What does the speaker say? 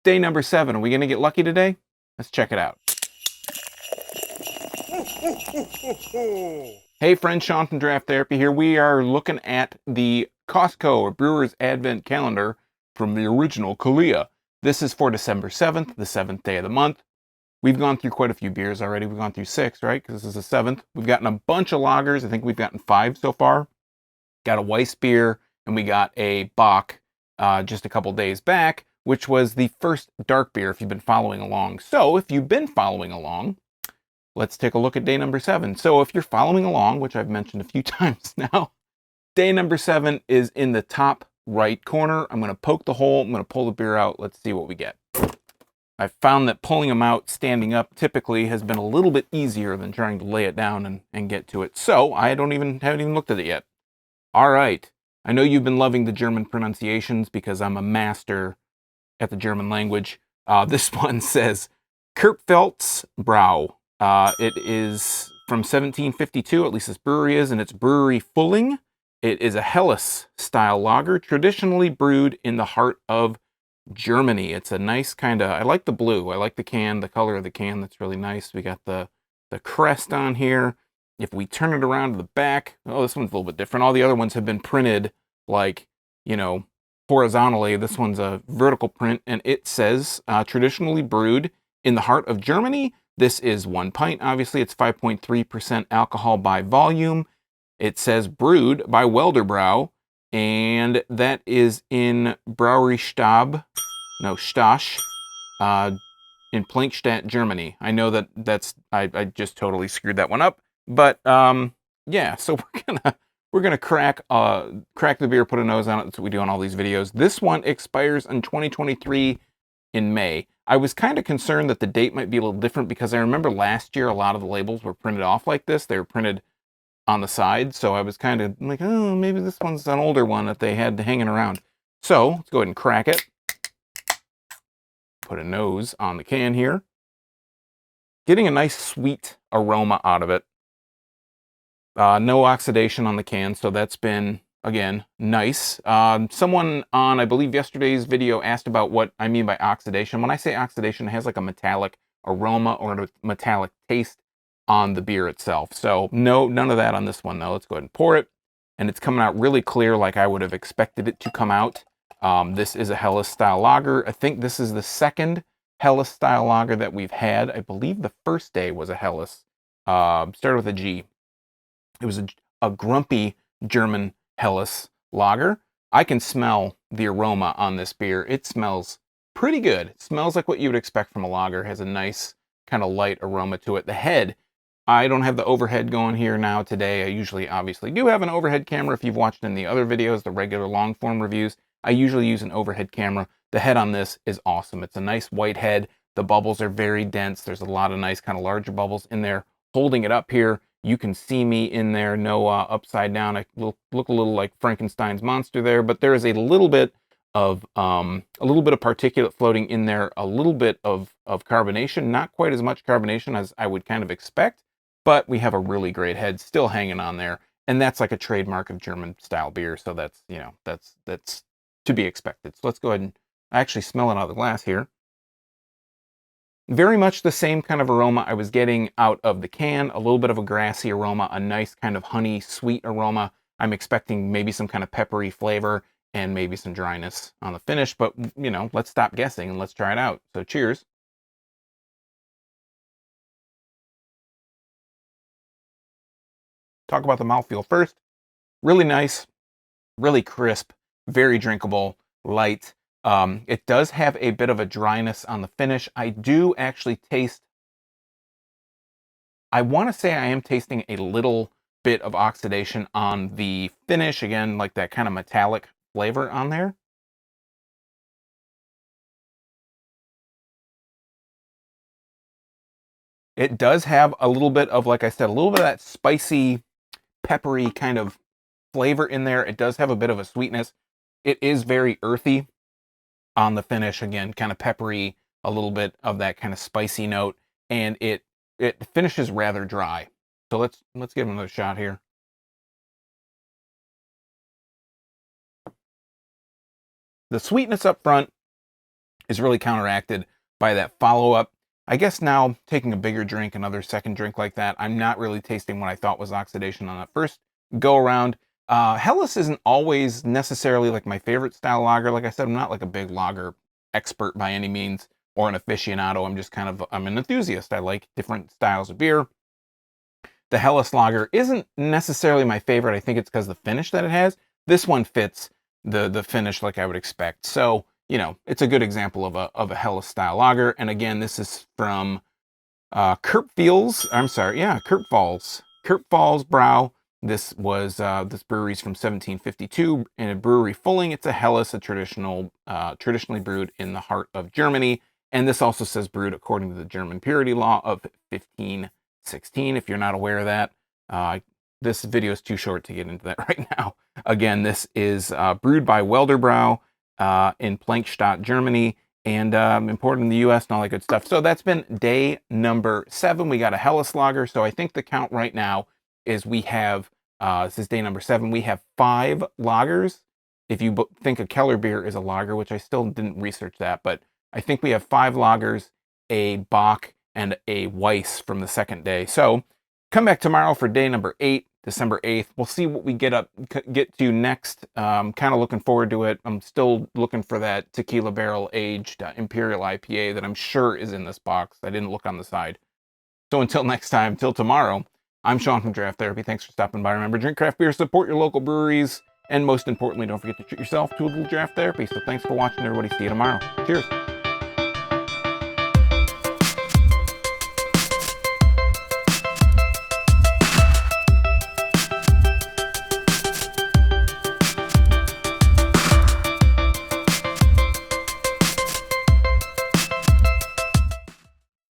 Day number 7. Are we going to get lucky today? Let's check it out. Hey friends, Sean from Draft Therapy here. We are looking at the Costco or Brewer's Advent Calendar from the original Kalea. This is for December 7th, the 7th day of the month. We've gone through quite a few beers already. We've gone through 6, right? Because this is the 7th. We've gotten a bunch of lagers. I think we've gotten 5 so far. Got a Weiss beer, and we got a bock just a couple days back, which was the first dark beer if you've been following along. So if you've been following along, let's take a look at day number 7. So if you're following along, which I've mentioned a few times now, day number 7 is in the top right corner. I'm going to poke the hole. I'm going to pull the beer out. Let's see what we get. I've found that pulling them out standing up typically has been a little bit easier than trying to lay it down and get to it. So I haven't even looked at it yet. All right. I know you've been loving the German pronunciations because I'm a master at the German language. This one says Kurpfeld's Brau. It is from 1752, at least this brewery is, and it's Brewery Fulling. It is a Helles-style lager, traditionally brewed in the heart of Germany. It's a nice kind of, I like the blue. I like the can, the color of the can. That's really nice. We got the crest on here. If we turn it around to the back, oh, this one's a little bit different. All the other ones have been printed like, you know, horizontally. This one's a vertical print, and it says traditionally brewed in the heart of Germany. This is 1 pint. Obviously, it's 5.3% alcohol by volume. It says brewed by Welderbrau, and that is in Stasch, in Plankstadt, Germany. I know that's I just totally screwed that one up, but yeah. So we're gonna crack the beer, put a nose on it. That's what we do on all these videos. This one expires in 2023 in May. I was kind of concerned that the date might be a little different because I remember last year a lot of the labels were printed off like this. They were printed on the side, so I was kind of like, oh, maybe this one's an older one that they had hanging around. So let's go ahead and crack it. Put a nose on the can here. Getting a nice sweet aroma out of it. No oxidation on the can, so that's been, again, nice. Someone on, I believe, yesterday's video asked about what I mean by oxidation. When I say oxidation, it has like a metallic aroma or a metallic taste on the beer itself. So no, none of that on this one though. Let's go ahead and pour it. And it's coming out really clear like I would have expected it to come out. This is a Helles style lager. I think this is the second Helles style lager that we've had. I believe the first day was a Helles. Started with a G. It was a grumpy German Helles lager. I can smell the aroma on this beer. It smells pretty good. It smells like what you would expect from a lager. It has a nice kind of light aroma to it. The head, I don't have the overhead going here now today. I usually obviously do have an overhead camera. If you've watched in the other videos, the regular long form reviews, I usually use an overhead camera. The head on this is awesome. It's a nice white head. The bubbles are very dense. There's a lot of nice kind of larger bubbles in there. Holding it up here, you can see me in there. No upside down. I look a little like Frankenstein's monster there, but there is a little bit of particulate floating in there, a little bit of carbonation, not quite as much carbonation as I would kind of expect. But we have a really great head still hanging on there. And that's like a trademark of German style beer. So that's, you know, that's to be expected. So let's go ahead and actually smell it out of the glass here. Very much the same kind of aroma I was getting out of the can. A little bit of a grassy aroma, a nice kind of honey sweet aroma. I'm expecting maybe some kind of peppery flavor and maybe some dryness on the finish. But, you know, let's stop guessing and let's try it out. So cheers. Talk about the mouthfeel first. Really nice, really crisp, very drinkable, light. It does have a bit of a dryness on the finish. I do actually taste, I want to say I am tasting a little bit of oxidation on the finish. Again, like that kind of metallic flavor on there. It does have a little bit of, like I said, a little bit of that spicy, peppery kind of flavor in there. It does have a bit of a sweetness. It is very earthy on the finish. Again, kind of peppery, a little bit of that kind of spicy note, and it finishes rather dry. So let's give it another shot here. The sweetness up front is really counteracted by that follow-up. I guess now, taking a bigger drink, another second drink like that, I'm not really tasting what I thought was oxidation on that first go-around. Helles isn't always necessarily like my favorite style lager. Like I said, I'm not like a big lager expert by any means, or an aficionado. I'm just kind of, I'm an enthusiast. I like different styles of beer. The Helles lager isn't necessarily my favorite. I think it's because the finish that it has. This one fits the finish like I would expect. So, you know, it's a good example of a Helles style lager. And again, this is from Kurt Falls Brow. This was this brewery's from 1752 in a brewery Fulling. It's a Helles, a traditionally brewed in the heart of Germany. And this also says brewed according to the German purity law of 1516. If you're not aware of that, this video is too short to get into that right now. Again, this is brewed by Welderbrau in Plankstadt, Germany, and imported in the U.S. and all that good stuff. So that's been day number 7. We got a Helles lager. So I think the count right now is we have, this is day number 7. We have 5 lagers. If you think a Keller beer is a lager, which I still didn't research that, but I think we have 5 lagers, a bock, and a weiss from the second day. So come back tomorrow for day number 8, December 8th. We'll see what we get to next. Kind of looking forward to it. I'm still looking for that tequila barrel aged Imperial IPA that I'm sure is in this box. I didn't look on the side. So until next time, till tomorrow, I'm Sean from Draft Therapy. Thanks for stopping by. Remember, drink craft beer, support your local breweries, and most importantly, don't forget to treat yourself to a little draft therapy. So thanks for watching, everybody. See you tomorrow. Cheers.